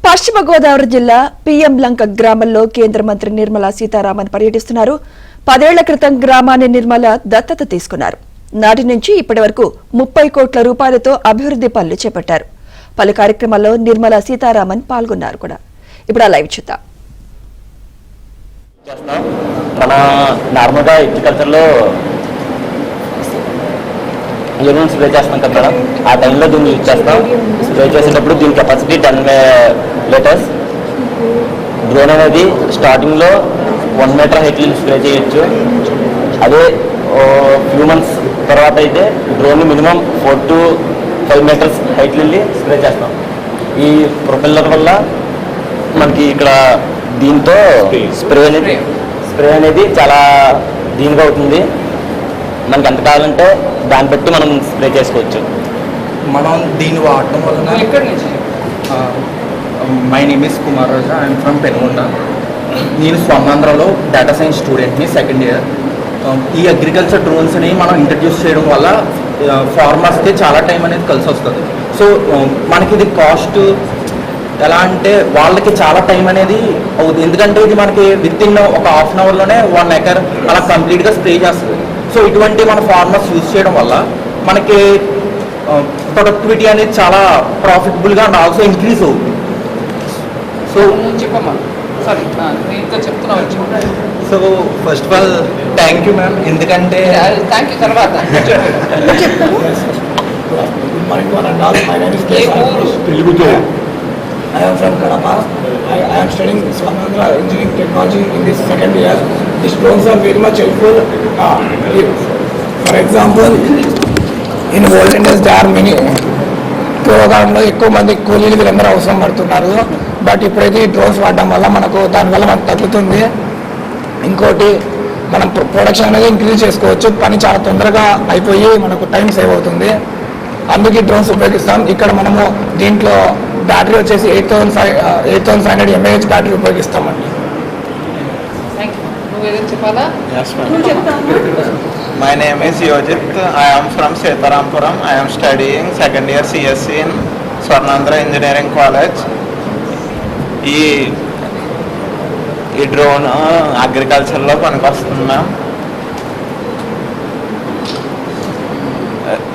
పశ్చిమ గోదావరి జిల్లా పిఎం లంక గ్రామంలో కేంద్ర మంత్రి నిర్మలా సీతారామన్ పర్యటిస్తున్నారు. 10 ఏళ్ల క్రితం గ్రామాన్ని నిర్మల దత్తత తీసుకున్నారు. నాటి నుంచి ఇప్పటి వరకు 30 కోట్ల రూపాయలతో అభివృద్ధి పనులు చేపట్టారు. పలు కార్యక్రమాల్లో నిర్మలా సీతారామన్ పాల్గొన్నారు కూడా. ఇప్పుడు ఆ లైవ్ చూద్దాం. మన నార్మల్గా అగ్రికల్చర్లో ఎరువులు స్ప్రే చేస్తాం కదా మేడం, ఆ టైంలో దీన్ని యూజ్ చేస్తాం. స్ప్రే చేసేటప్పుడు దీని కెపాసిటీ 10 లీటర్స్. డ్రోన్ అనేది స్టార్టింగ్లో 1 మీటర్ హైట్ స్ప్రే చేయొచ్చు. అదే ఫ్యూ మంత్స్ తర్వాత అయితే drone minimum 4 to 5 metres height వెళ్ళి స్ప్రే చేస్తాం. ఈ ప్రొపెల్లర్ వల్ల మనకి ఇక్కడ దీంతో స్ప్రే అనేది చాలా దీనిగా అవుతుంది. మనకి ఎంత కావాలంటే దాన్ని బట్టి మనం స్ప్రే చేసుకోవచ్చు. మనం దీన్ని వాడటం వలన my name is Kumar Raja, I'm from Penugonda. నేను స్వర్ణాంధ్రలో డేటా సైన్స్ స్టూడెంట్ని, సెకండ్ ఇయర్. ఈ అగ్రికల్చర్ డ్రోన్స్ని మనం ఇంట్రడ్యూస్ చేయడం వల్ల ఫార్మర్స్కి చాలా టైం అనేది కలిసి వస్తుంది. సో మనకి ఇది కాస్ట్ ఎలా అంటే వాళ్ళకి చాలా టైం అనేది అవుతుంది, ఎందుకంటే ఇది మనకి విత్ ఇన్ ఒక హాఫ్ అన్ అవర్లోనే 1 ఎకర్ అలా కంప్లీట్గా స్ప్రే చేస్తుంది. సో ఇటువంటి మన ఫార్మర్స్ యూజ్ చేయడం వల్ల మనకి ప్రొడక్టివిటీ అనేది చాలా ప్రాఫిటబుల్గా అండ్ ఆల్సో ఇంక్రీజ్ అవుతుంది. So so first of all thank you ma'am, ఎందుకంటే థ్యాంక్ యూ తర్వాత I am from Kadapa. I am studying Swarnandra Engineering Technology in this second year. These drones are very much helpful. For example, in olden days there are many పూర్వకాలంలో ఎక్కువ మంది కూలీలు వీళ్ళందరూ అవసరం పడుతున్నారు. But ఇప్పుడైతే ఈ డ్రోన్స్ వాడడం వల్ల దానివల్ల మనకు తగ్గుతుంది. ఇంకోటి మనం ప్రొడక్షన్ అనేది ఇంక్రీజ్ చేసుకోవచ్చు. పని చాలా తొందరగా అయిపోయి మనకు టైం సేవ్ అవుతుంది. అందుకే డ్రోన్స్ ఉపయోగిస్తాం. ఇక్కడ మనము దీంట్లో బ్యాటరీ వచ్చేసి 8500 mAh బ్యాటరీ ఉపయోగిస్తామండి. My name is Yojit. I am from Setarampuram. I am studying second year CSC in Swarnandra Engineering College. ఈ డ్రోన్ అగ్రికల్చర్లో పనికొస్తుంది మ్యామ్.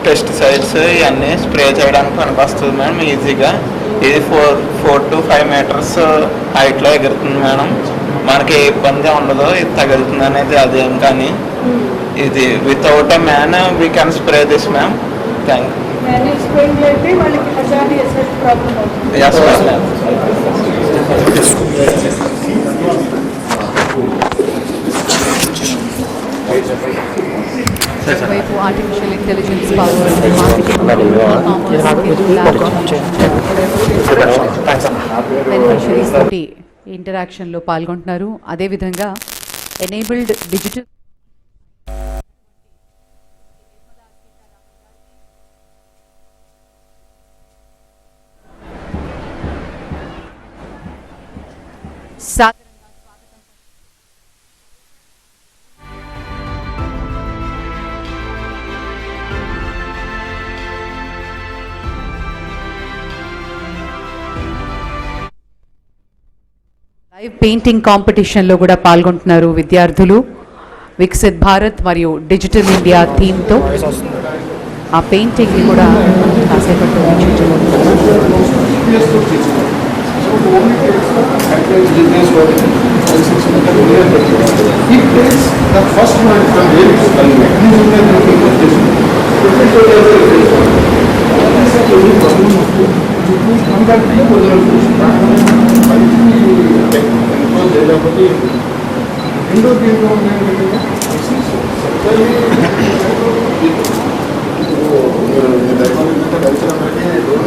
పెస్టిసైడ్స్ ఇవన్నీ స్ప్రే చేయడానికి పనికొస్తుంది మేడం ఈజీగా. ఇది 4 to 5 మీటర్స్ హైట్లో ఎగురుతుంది మేడం. మనకి ఏ ఇబ్బంది ఉండదు, ఇది తగులుతుంది అనేది అదేం. కానీ ఇది without a man we can spray this ma'am. Thank వైపు ఆర్టిఫిషియల్ ఇంటెలిజెన్స్ పవర్ బెనిఫిషరీస్ తోటి ఇంటరాక్షన్లో పాల్గొంటున్నారు. అదేవిధంగా ఎనేబుల్డ్ డిజిటల్ లైవ్ పెయింటింగ్ కాంపిటీషన్లో కూడా పాల్గొంటున్నారు విద్యార్థులు. వికసిత్ భారత్ మరియు డిజిటల్ ఇండియా థీమ్తో ఆ పెయింటింగ్ని కూడా కాసేపట్లో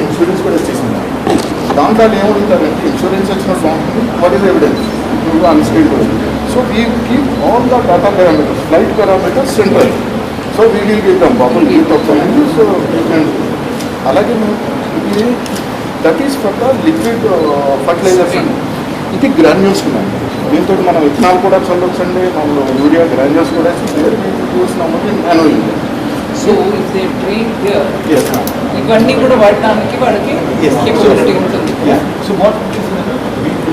ఇన్సూరెన్స్ కూడా వచ్చేసింది. దాంట్లో ఏముంటుందంటే ఇన్సూరెన్స్ వచ్చిన form what is evidence on screen. So we keep all the data parameters, flight parameters central. So we will give them bubble give అవుతుంది. సో అలాగే ఇది that is for the liquid fertilizers అండి. ఇది గ్రాన్యూల్స్ ఉన్నాయి. దీంతో మనం ఇథనాల్ కూడా చల్లొచ్చండి, మనం యూరియా గ్రాన్యూల్స్ కూడా చూస్తున్నాము యాన్యువల్. సో ఇవన్నీ కూడా వాడటానికి వాళ్ళకి ఉంటుంది. So what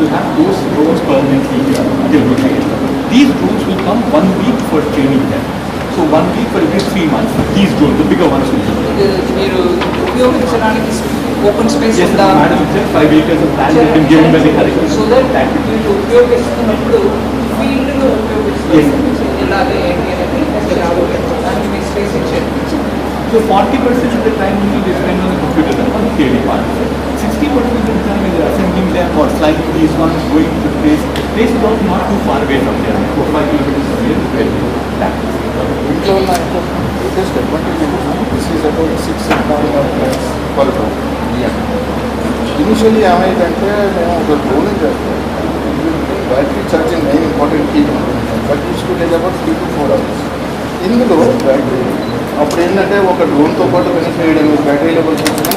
will have those drones permanently here till midnight. These drones will come 1 week for training them. So 1 week for every 3 months, these drones, the bigger ones will be. మీరు ఉపయోగించడానికి open space Yes, ఉందా madam, just 5 acres of land has been given by the Hurricane. So that మీరు ఉపయోగిస్తున్నప్పుడు field లో ఉపయోగిస్తున్నారు ఎలాగే ఏంటి అనేది దానికి మీ స్పేస్ ఇచ్చారు. So 40% of the time will be spent on the computer on the theory part. 60% of the time is assembling them or flying these ones, going to the place. Place is also not too far away from there, 4-5 kilometers away is where we practice. ఇంట్లో ఉన్న latest advantage this is about 6 per drone. Initially ఏమైందంటే మేము ఒక drone చేస్తాం battery charging main important key but use to take about 3 to 4 hours. ఇందులో battery అప్పుడు ఏంటంటే ఒక డ్రోన్తో పాటు కనెక్ట్ చేయడం బ్యాటరీ లెవెల్స్ వచ్చినా